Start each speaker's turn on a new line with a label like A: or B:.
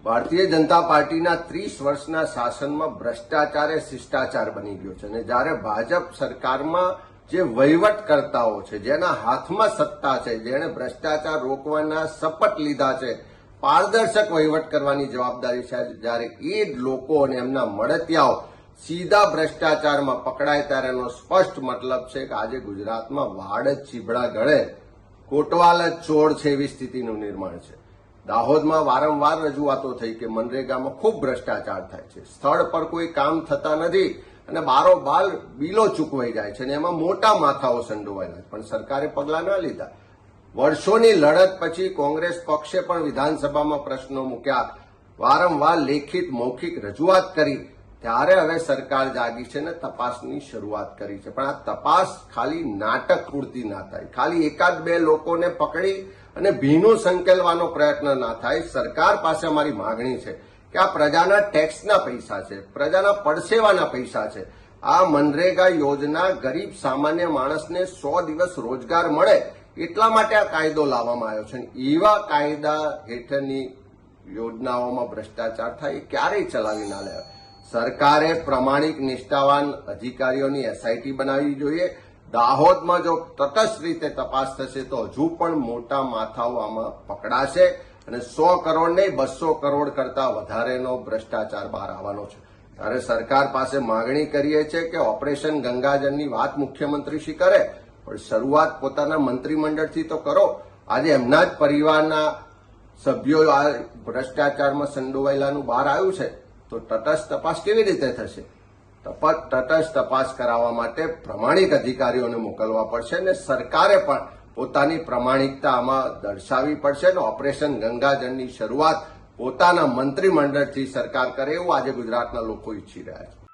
A: ભારતીય જનતા પાર્ટીના 30 વર્ષના શાસનમાં ભ્રષ્ટાચાર એ શિષ્ટાચાર બની ગયો છે અને જ્યારે ભાજપ સરકારમાં જે વહીવટકર્તાઓ છે, જેના હાથમાં સત્તા છે, જેણે ભ્રષ્ટાચાર રોકવાના શપથ લીધા છે, પારદર્શક વહીવટ કરવાની જવાબદારી છે, જ્યારે એ જ લોકો અને એમના મળતિયાઓ સીધા ભ્રષ્ટાચારમાં પકડાય ત્યારે એનો સ્પષ્ટ મતલબ છે કે આજે ગુજરાતમાં વાડ જ ચીભડા ગળે, કોટવાલ જ ચોર છે એવી સ્થિતિનું નિર્માણ છે. દાહોદમાં વારંવાર રજૂઆતો થઈ કે મનરેગામાં ખૂબ ભ્રષ્ટાચાર થાય છે, સ્થળ પર કોઈ કામ થતા નથી અને બારોબાર બિલો ચૂકવાઈ જાય છે અને એમાં મોટા માથાઓ સંડોવાયેલા છે, પણ સરકારે પગલાં ન લીધા. વર્ષોની લડત પછી કોંગ્રેસ પક્ષે પણ વિધાનસભામાં પ્રશ્નો મૂક્યા, વારંવાર લેખિત મૌખિક રજૂઆત કરી, ત્યારે હવે સરકાર જાગી છે ને તપાસની શરૂઆત કરી છે. પણ આ તપાસ ખાલી નાટક પૂરતી ના થાય, ખાલી એકાદ બે લોકોને પકડી અને ભીનું સંકેલવાનો પ્રયત્ન ના થાય. સરકાર પાસે અમારી માંગણી છે કે આ પ્રજાના ટેક્સના પૈસા છે, પ્રજાના પડસેવાના પૈસા છે. આ મનરેગા યોજના ગરીબ સામાન્ય માણસને 100 દિવસ રોજગાર મળે એટલા માટે આ કાયદો લાવવામાં આવ્યો છે. એવા કાયદા હેઠળની યોજનાઓમાં ભ્રષ્ટાચાર થાય એ ક્યારેય ચલાવી ના લેવાય. સરકારે પ્રમાણિક નિષ્ઠાવાન અધિકારીઓની એસઆઈટી બનાવવી જોઈએ. દાહોદમાં જો તટસ્થ રીતે તપાસ થશે તો હજુ પણ મોટા માથાઓ આમાં પકડાશે અને 100 કરોડ નહીં 200 કરોડ કરતા વધારેનો ભ્રષ્ટાચાર બહાર આવવાનો છે. ત્યારે સરકાર પાસે માંગણી કરીએ છીએ કે ઓપરેશન ગંગાજળની વાત મુખ્યમંત્રી શ્રી કરે, પણ શરૂઆત પોતાના મંત્રીમંડળથી તો કરો. આજે એમના જ પરિવારના સભ્યો આ ભ્રષ્ટાચારમાં સંડોવાયેલાનું બહાર આવ્યું છે, તો તટસ્થ તપાસ કેવી રીતે થશે? તટસ્થ તપાસ કરાવવા માટે પ્રમાણિક અધિકારીઓને મોકલવા પડશે અને સરકારે પણ પોતાની પ્રમાણિકતા આમાં દર્શાવવી પડશે અને ઓપરેશન ગંગાજળની શરૂઆત પોતાના મંત્રીમંડળથી સરકાર કરે એવું આજે ગુજરાતના લોકો ઈચ્છી રહ્યા છે.